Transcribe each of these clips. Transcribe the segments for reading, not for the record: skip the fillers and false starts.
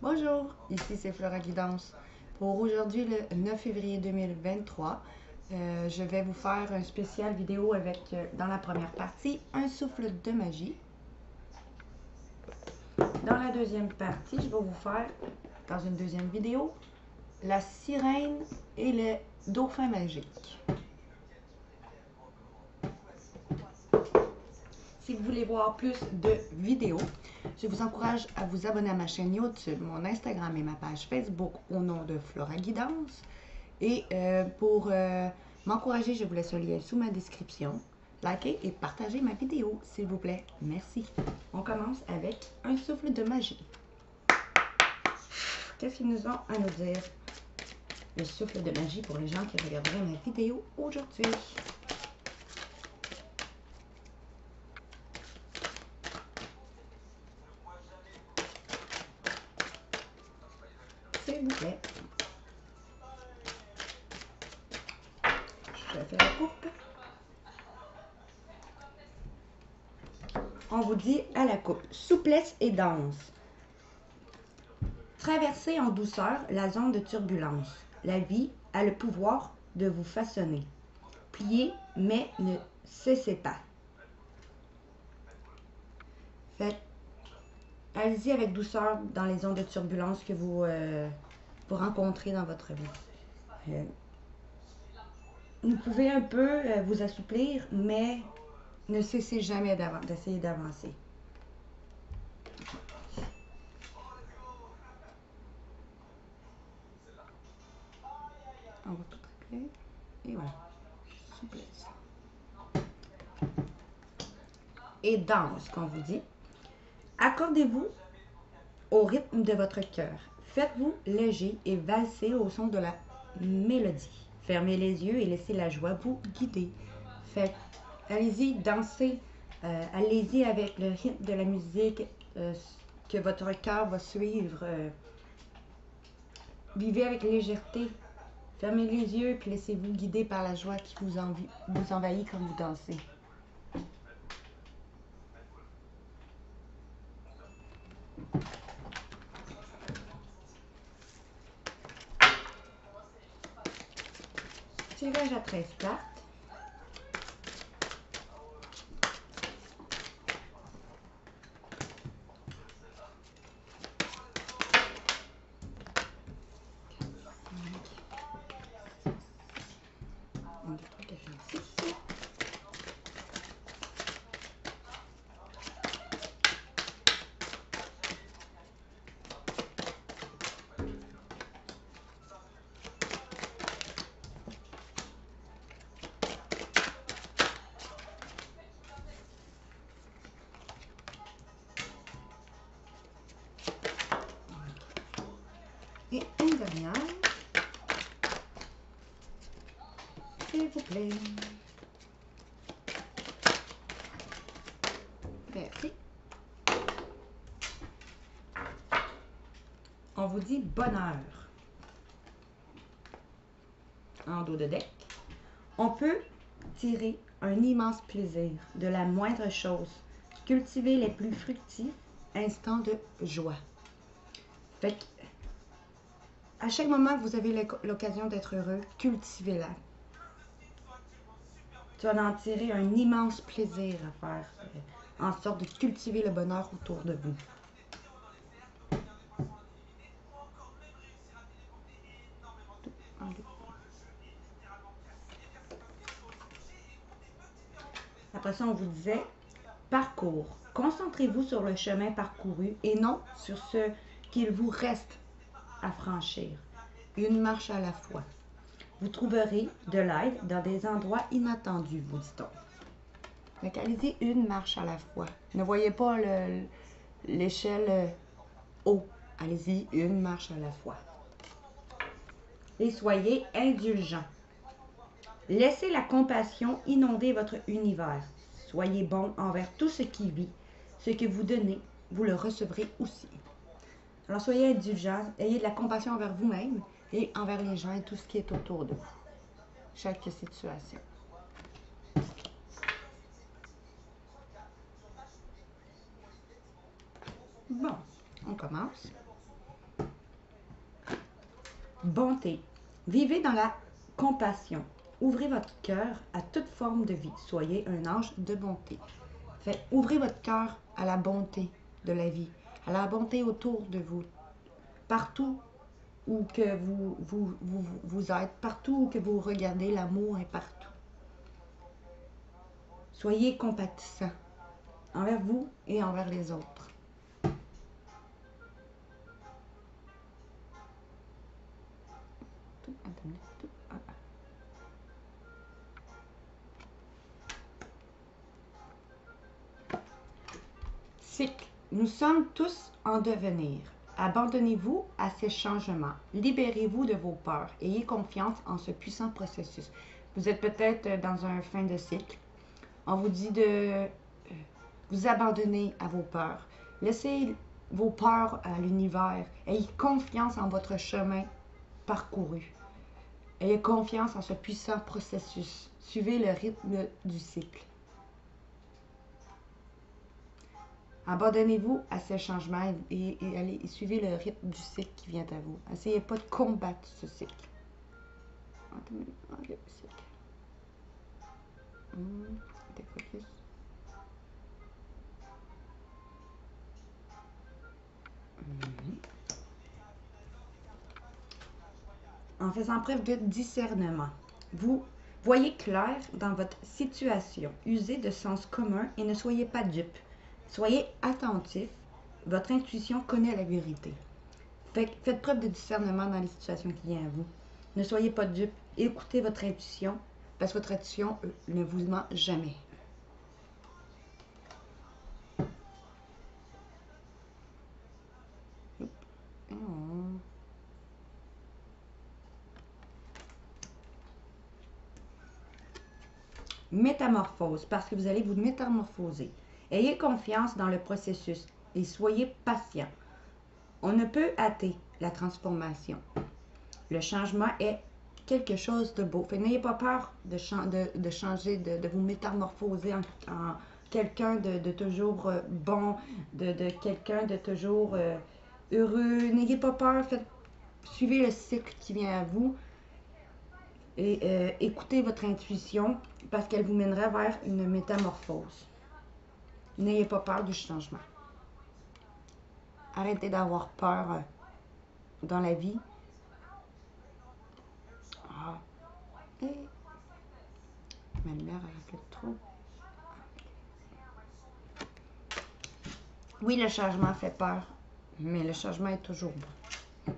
Bonjour, ici c'est Flora Guidance. Pour aujourd'hui, le 9 février 2023, je vais vous faire un spécial vidéo avec, dans la première partie, un souffle de magie. Dans la deuxième partie, je vais vous faire, dans une deuxième vidéo, la sirène et le dauphin magique. Si vous voulez voir plus de vidéos, je vous encourage à vous abonner à ma chaîne YouTube, mon Instagram et ma page Facebook au nom de Flora Guidance. Et pour m'encourager, je vous laisse le lien sous ma description. Likez et partagez ma vidéo, s'il vous plaît. Merci. On commence avec un souffle de magie. Qu'est-ce qu'ils nous ont à nous dire? Le souffle de magie pour les gens qui regarderaient ma vidéo aujourd'hui. S'il vous plaît. Je fais la coupe. On vous dit à la coupe, souplesse et danse. Traversez en douceur la zone de turbulence. La vie a le pouvoir de vous façonner. Pliez, mais ne cessez pas. Fait, allez-y avec douceur dans les zones de turbulence que vous rencontrez dans votre vie. Vous pouvez un peu vous assouplir, mais ne cessez jamais d'essayer d'avancer. On va tout régler. Et voilà. Souplesse. Et danse, qu'on vous dit. Accordez-vous au rythme de votre cœur. Faites-vous léger et valsez au son de la mélodie. Fermez les yeux et laissez la joie vous guider. Faites, allez-y, dansez. Allez-y avec le rythme de la musique que votre cœur va suivre. Vivez avec légèreté. Fermez les yeux et laissez-vous guider par la joie qui vous envahit quand vous dansez. Tirage à 13 cartes. Et une dernière. S'il vous plaît. Merci. On vous dit bonheur. En dos de deck. On peut tirer un immense plaisir de la moindre chose. Cultiver les plus fructifs instants de joie. Fait que, à chaque moment que vous avez l'occasion d'être heureux, cultivez-la. Tu vas en tirer un immense plaisir à faire, en sorte de cultiver le bonheur autour de vous. Après ça, on vous disait parcours. Concentrez-vous sur le chemin parcouru et non sur ce qu'il vous reste à franchir. Une marche à la fois. Vous trouverez de l'aide dans des endroits inattendus, vous dit-on. Donc, allez-y une marche à la fois. Ne voyez pas l'échelle haut. Allez-y une marche à la fois. Et soyez indulgents. Laissez la compassion inonder votre univers. Soyez bon envers tout ce qui vit. Ce que vous donnez, vous le recevrez aussi. Alors soyez indulgents, ayez de la compassion envers vous-même et envers les gens et tout ce qui est autour de vous. Chaque situation. Bon, on commence. Bonté. Vivez dans la compassion. Ouvrez votre cœur à toute forme de vie. Soyez un ange de bonté. Fait, ouvrez votre cœur à la bonté de la vie, à la bonté autour de vous, partout où que vous êtes, partout où que vous regardez, l'amour est partout. Soyez compatissants envers vous et envers les autres. Cycle. Nous sommes tous en devenir. Abandonnez-vous à ces changements. Libérez-vous de vos peurs. Ayez confiance en ce puissant processus. Vous êtes peut-être dans un fin de cycle. On vous dit de vous abandonner à vos peurs. Laissez vos peurs à l'univers. Ayez confiance en votre chemin parcouru. Ayez confiance en ce puissant processus. Suivez le rythme du cycle. Abandonnez-vous à ces changements et allez suivez le rythme du cycle qui vient à vous. Essayez pas de combattre ce cycle. Focus. En faisant preuve de discernement, vous voyez clair dans votre situation. Usez de sens commun et ne soyez pas dupe. Soyez attentif. Votre intuition connaît la vérité. Faites preuve de discernement dans les situations qui viennent à vous. Ne soyez pas dupe. Écoutez votre intuition, parce que votre intuition ne vous ment jamais. Métamorphose, parce que vous allez vous métamorphoser. Ayez confiance dans le processus et soyez patient. On ne peut hâter la transformation. Le changement est quelque chose de beau. N'ayez pas peur de changer, de vous métamorphoser en quelqu'un de toujours bon, de quelqu'un de toujours heureux. N'ayez pas peur, suivez le cycle qui vient à vous et écoutez votre intuition parce qu'elle vous mènera vers une métamorphose. N'ayez pas peur du changement. Arrêtez d'avoir peur dans la vie. Ma lumière reflète trop. Oui, le changement fait peur, mais le changement est toujours bon.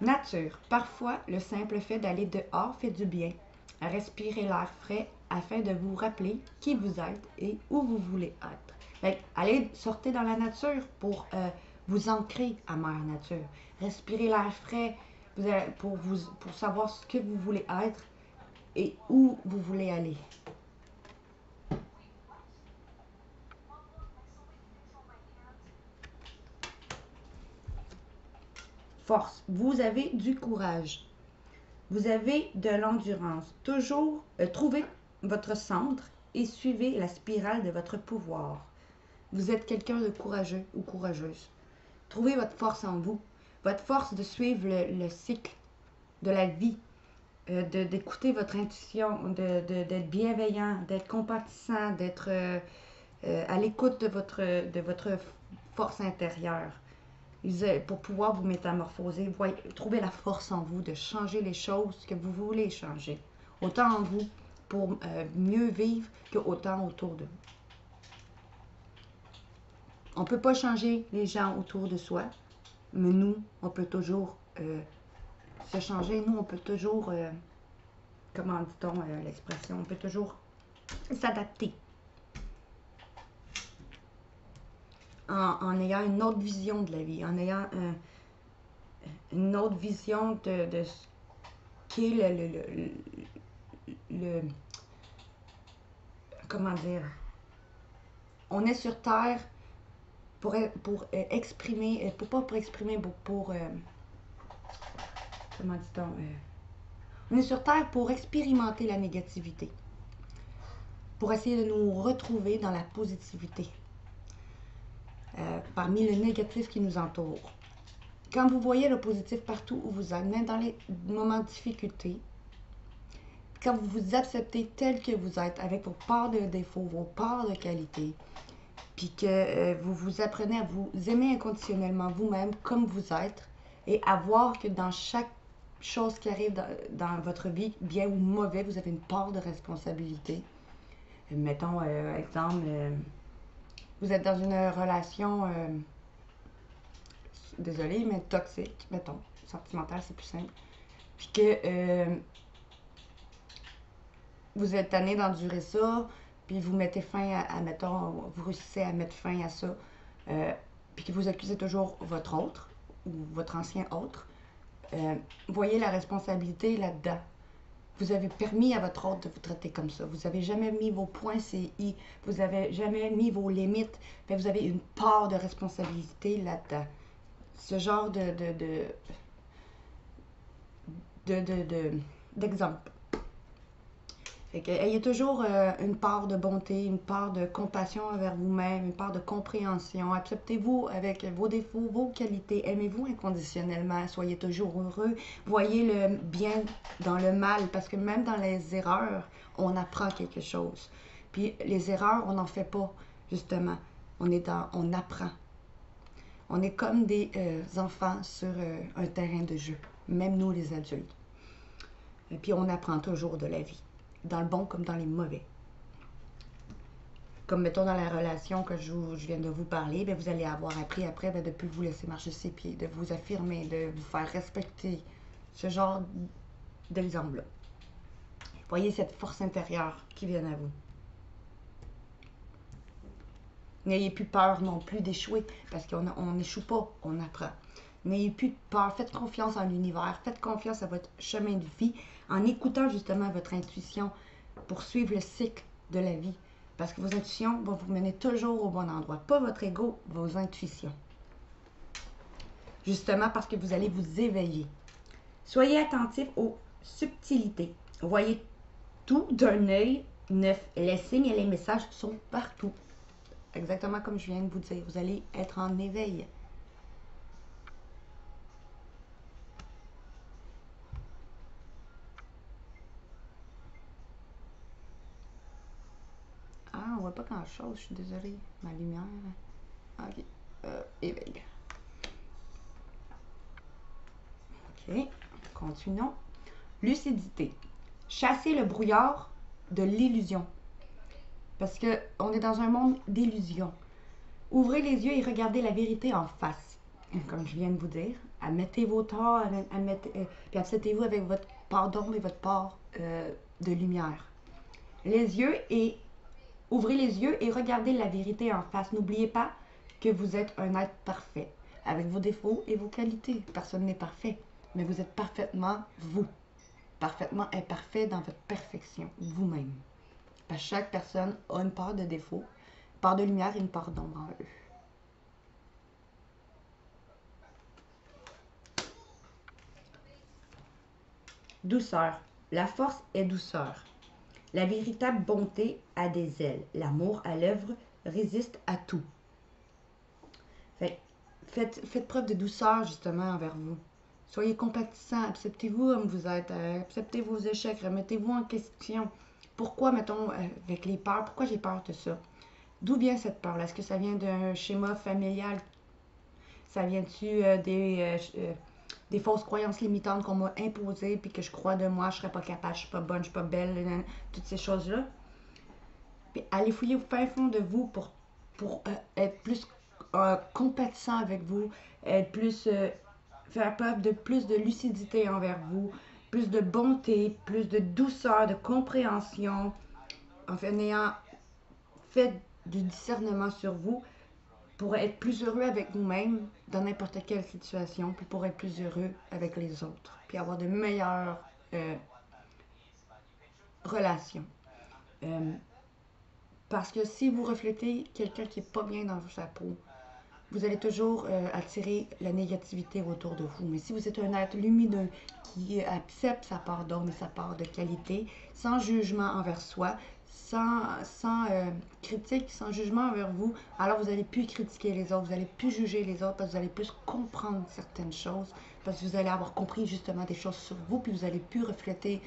Nature. Parfois, le simple fait d'aller dehors fait du bien. Respirez l'air frais afin de vous rappeler qui vous êtes et où vous voulez être. Allez, sortez dans la nature pour vous ancrer à Mère Nature. Respirez l'air frais pour savoir ce que vous voulez être et où vous voulez aller. Force. Vous avez du courage. Vous avez de l'endurance. Toujours trouvez votre centre et suivez la spirale de votre pouvoir. Vous êtes quelqu'un de courageux ou courageuse. Trouvez votre force en vous. Votre force de suivre le cycle de la vie, d'écouter votre intuition, d'être bienveillant, d'être compatissant, d'être à l'écoute de votre force intérieure. Pour pouvoir vous métamorphoser, trouvez la force en vous de changer les choses que vous voulez changer. Autant en vous pour mieux vivre qu'autant autour de vous. On ne peut pas changer les gens autour de soi, mais nous, on peut toujours se changer. Nous, on peut toujours, comment dit-on l'expression, on peut toujours s'adapter. En ayant une autre vision de la vie, en ayant une autre vision de ce qu'est le comment dire, on est sur Terre pour exprimer, pas pour exprimer, pour comment dit-on, on est sur Terre pour expérimenter la négativité, pour essayer de nous retrouver dans la positivité. Parmi le négatif qui nous entoure. Quand vous voyez le positif partout où vous êtes, même dans les moments de difficulté, quand vous vous acceptez tel que vous êtes, avec vos parts de défauts, vos parts de qualité, puis que vous vous apprenez à vous aimer inconditionnellement vous-même comme vous êtes, et à voir que dans chaque chose qui arrive dans votre vie, bien ou mauvais, vous avez une part de responsabilité. Mettons, exemple, vous êtes dans une relation, désolée, mais toxique, mettons, sentimentale, c'est plus simple, puis que vous êtes tanné d'endurer ça, puis vous mettez fin mettons, vous réussissez à mettre fin à ça, puis que vous accusez toujours votre autre, ou votre ancien autre, voyez la responsabilité là-dedans. Vous avez permis à votre autre de vous traiter comme ça. Vous n'avez jamais mis vos points CI. Vous n'avez jamais mis vos limites. Mais vous avez une part de responsabilité là-dedans. Ce genre d'exemple. Fait que, ayez toujours une part de bonté, une part de compassion envers vous-même, une part de compréhension. Acceptez-vous avec vos défauts, vos qualités. Aimez-vous inconditionnellement. Soyez toujours heureux. Voyez le bien dans le mal, parce que même dans les erreurs, on apprend quelque chose. Puis les erreurs, on n'en fait pas, justement. On apprend. On est comme des enfants sur un terrain de jeu, même nous les adultes. Et puis on apprend toujours de la vie, dans le bon comme dans les mauvais. Comme mettons dans la relation que je viens de vous parler, bien, vous allez avoir appris après de ne plus vous laisser marcher ses pieds, de vous affirmer, de vous faire respecter. Ce genre d'exemple-là. Voyez cette force intérieure qui vient à vous. N'ayez plus peur non plus d'échouer, parce qu'on n'échoue pas, on apprend. N'ayez plus peur, faites confiance en l'univers, faites confiance à votre chemin de vie, en écoutant justement votre intuition pour suivre le cycle de la vie. Parce que vos intuitions vont vous mener toujours au bon endroit, pas votre ego, vos intuitions. Justement parce que vous allez vous éveiller. Soyez attentif aux subtilités. Voyez tout d'un œil neuf. Les signes et les messages sont partout. Exactement comme je viens de vous dire, vous allez être en éveil. Ah, on voit pas grand-chose, je suis désolée. Ma lumière. Ok. Éveil. Ok. Continuons. Lucidité. Chasser le brouillard de l'illusion. Parce qu'on est dans un monde d'illusions. Ouvrez les yeux et regardez la vérité en face. Comme je viens de vous dire, admettez vos torts, puis acceptez-vous avec votre part d'ombre et votre part de lumière. Ouvrez les yeux et regardez la vérité en face. N'oubliez pas que vous êtes un être parfait, avec vos défauts et vos qualités. Personne n'est parfait, mais vous êtes parfaitement vous, parfaitement imparfait dans votre perfection, vous-même. Parce que chaque personne a une part de défaut, une part de lumière et une part d'ombre en eux. Douceur. La force est douceur. La véritable bonté a des ailes. L'amour à l'œuvre résiste à tout. Faites preuve de douceur justement envers vous. Soyez compatissants, acceptez-vous comme vous êtes, acceptez vos échecs, remettez-vous en question. Pourquoi, mettons, avec les peurs, pourquoi j'ai peur de ça? D'où vient cette peur-là? Est-ce que ça vient d'un schéma familial? Ça vient-tu des fausses croyances limitantes qu'on m'a imposées, puis que je crois de moi, je serais pas capable, je suis pas bonne, je suis pas belle, toutes ces choses-là? Puis allez fouiller au fin fond de vous pour être plus compatissant avec vous, être plus, faire preuve de plus de lucidité envers vous, plus de bonté, plus de douceur, de compréhension, en ayant fait du discernement sur vous pour être plus heureux avec vous-même dans n'importe quelle situation, puis pour être plus heureux avec les autres, puis avoir de meilleures relations. Parce que si vous reflétez quelqu'un qui n'est pas bien dans sa peau, vous allez toujours attirer la négativité autour de vous. Mais si vous êtes un être lumineux qui accepte sa part d'ombre et sa part de qualité, sans jugement envers soi, sans critique, sans jugement envers vous, alors vous n'allez plus critiquer les autres, vous n'allez plus juger les autres, parce que vous allez plus comprendre certaines choses, parce que vous allez avoir compris justement des choses sur vous, puis vous allez plus refléter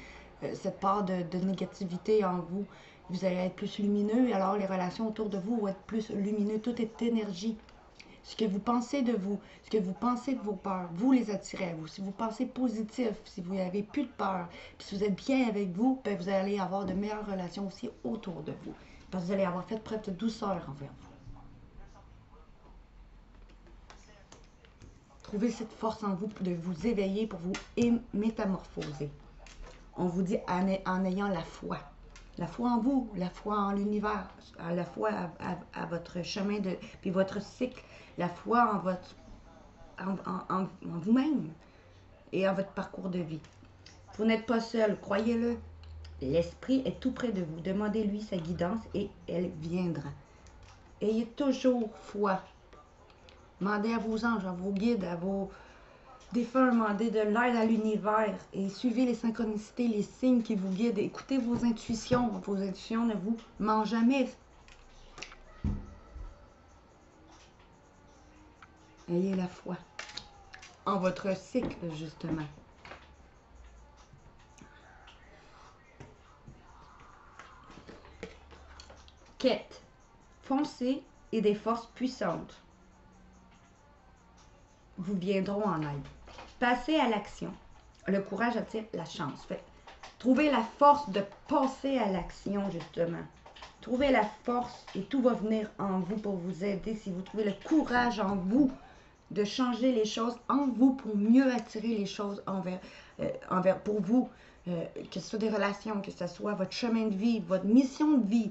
cette part de négativité en vous. Vous allez être plus lumineux, et alors les relations autour de vous vont être plus lumineux. Tout est énergie. Ce que vous pensez de vous, ce que vous pensez de vos peurs, vous les attirez à vous. Si vous pensez positif, si vous n'avez plus de peur, puis si vous êtes bien avec vous, ben vous allez avoir de meilleures relations aussi autour de vous. Parce que vous allez avoir fait preuve de douceur envers vous. Trouvez cette force en vous de vous éveiller pour vous métamorphoser. On vous dit en ayant la foi. La foi en vous, la foi en l'univers, la foi à votre chemin de, puis votre cycle, la foi en votre, en vous-même et en votre parcours de vie. Vous n'êtes pas seul, croyez-le. L'Esprit est tout près de vous. Demandez-lui sa guidance et elle viendra. Ayez toujours foi. Demandez à vos anges, à vos guides, à vos défunts, demandez de l'aide à l'univers et suivez les synchronicités, les signes qui vous guident. Écoutez vos intuitions. Vos intuitions ne vous mentent jamais. Ayez la foi en votre cycle, justement. Quête, foncez et des forces puissantes vous viendront en aide. Passez à l'action. Le courage attire la chance. Trouvez la force de passer à l'action, justement. Trouvez la force et tout va venir en vous pour vous aider. Si vous trouvez le courage en vous de changer les choses en vous pour mieux attirer les choses envers pour vous, que ce soit des relations, que ce soit votre chemin de vie, votre mission de vie.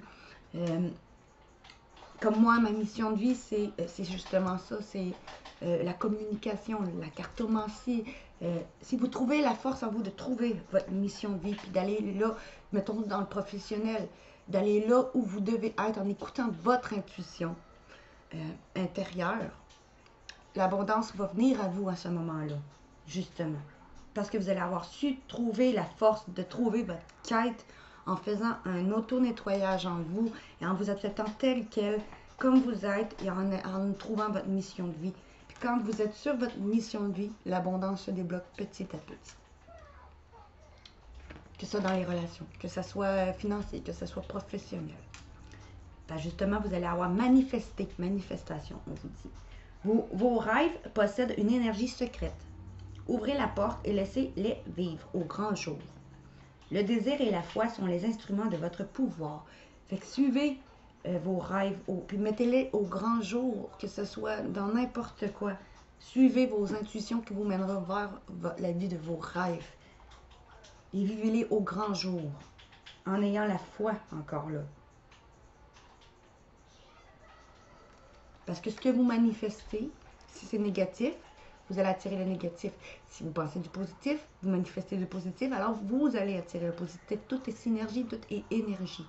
Comme moi, ma mission de vie, c'est justement ça, c'est la communication, la cartomancie. Si vous trouvez la force en vous de trouver votre mission de vie, puis d'aller là, mettons dans le professionnel, d'aller là où vous devez être en écoutant votre intuition intérieure, l'abondance va venir à vous à ce moment-là, justement. Parce que vous allez avoir su trouver la force de trouver votre quête en faisant un auto-nettoyage en vous et en vous acceptant tel quel, comme vous êtes, et en trouvant votre mission de vie. Puis quand vous êtes sur votre mission de vie, l'abondance se débloque petit à petit. Que ce soit dans les relations, que ce soit financier, que ce soit professionnel. Ben justement, vous allez avoir manifestation, on vous dit. Vos rêves possèdent une énergie secrète. Ouvrez la porte et laissez-les vivre au grand jour. Le désir et la foi sont les instruments de votre pouvoir. Fait que suivez vos rêves, puis mettez-les au grand jour, que ce soit dans n'importe quoi. Suivez vos intuitions qui vous mèneront vers la vie de vos rêves. Et vivez-les au grand jour, en ayant la foi encore là. Parce que ce que vous manifestez, si c'est négatif, vous allez attirer le négatif. Si vous pensez du positif, vous manifestez du positif, alors vous allez attirer le positif. Tout est synergie, tout est énergie.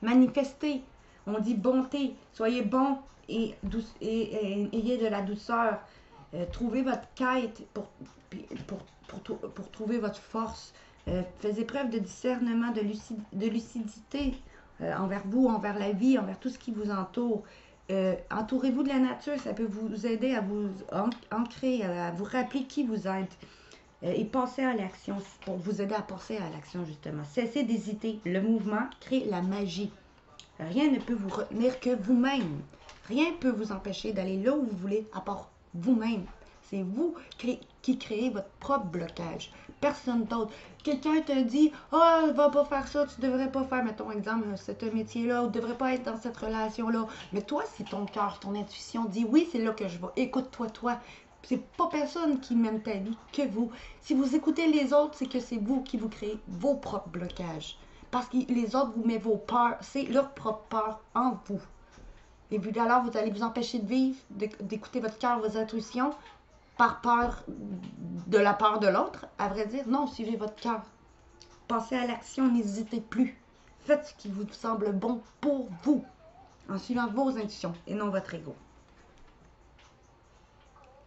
Manifestez. On dit bonté. Soyez bon et ayez de la douceur. Trouvez votre quête pour trouver votre force. Faites preuve de discernement, de lucidité envers vous, envers la vie, envers tout ce qui vous entoure. Entourez-vous de la nature, ça peut vous aider à vous ancrer, à vous rappeler qui vous êtes. Et passez à l'action pour vous aider à passer à l'action, justement. Cessez d'hésiter. Le mouvement crée la magie. Rien ne peut vous retenir que vous-même. Rien ne peut vous empêcher d'aller là où vous voulez, à part vous-même. C'est vous qui créez votre propre blocage. Personne d'autre. Quelqu'un te dit « Oh, va pas faire ça, tu devrais pas faire, mettons exemple, ce métier-là, ou tu devrais pas être dans cette relation-là. » Mais toi, si ton cœur, ton intuition dit « Oui, c'est là que je vais. Écoute-toi, toi. » C'est pas personne qui mène ta vie que vous. Si vous écoutez les autres, c'est que c'est vous qui vous créez vos propres blocages. Parce que les autres vous mettent vos peurs, c'est leur propre peur en vous. Et puis alors, vous allez vous empêcher de vivre, d'écouter votre cœur, vos intuitions, par peur de la peur de l'autre. À vrai dire, non, suivez votre cœur. Passez à l'action, n'hésitez plus. Faites ce qui vous semble bon pour vous, en suivant vos intuitions et non votre ego.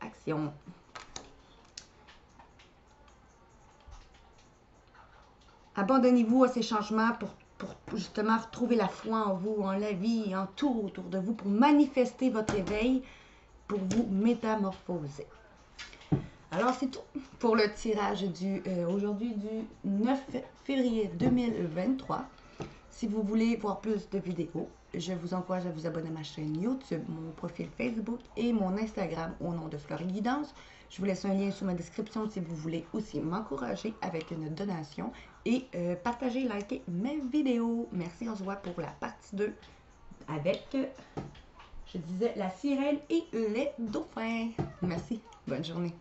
Action. Abandonnez-vous à ces changements pour justement retrouver la foi en vous, en la vie, en tout autour de vous, pour manifester votre éveil, pour vous métamorphoser. Alors, c'est tout pour le tirage aujourd'hui du 9 février 2023. Si vous voulez voir plus de vidéos, je vous encourage à vous abonner à ma chaîne YouTube, mon profil Facebook et mon Instagram au nom de Fleurie Guidance. Je vous laisse un lien sous ma description si vous voulez aussi m'encourager avec une donation et partager, liker mes vidéos. Merci, on se voit pour la partie 2 avec, je disais, la sirène et les dauphins. Merci, bonne journée.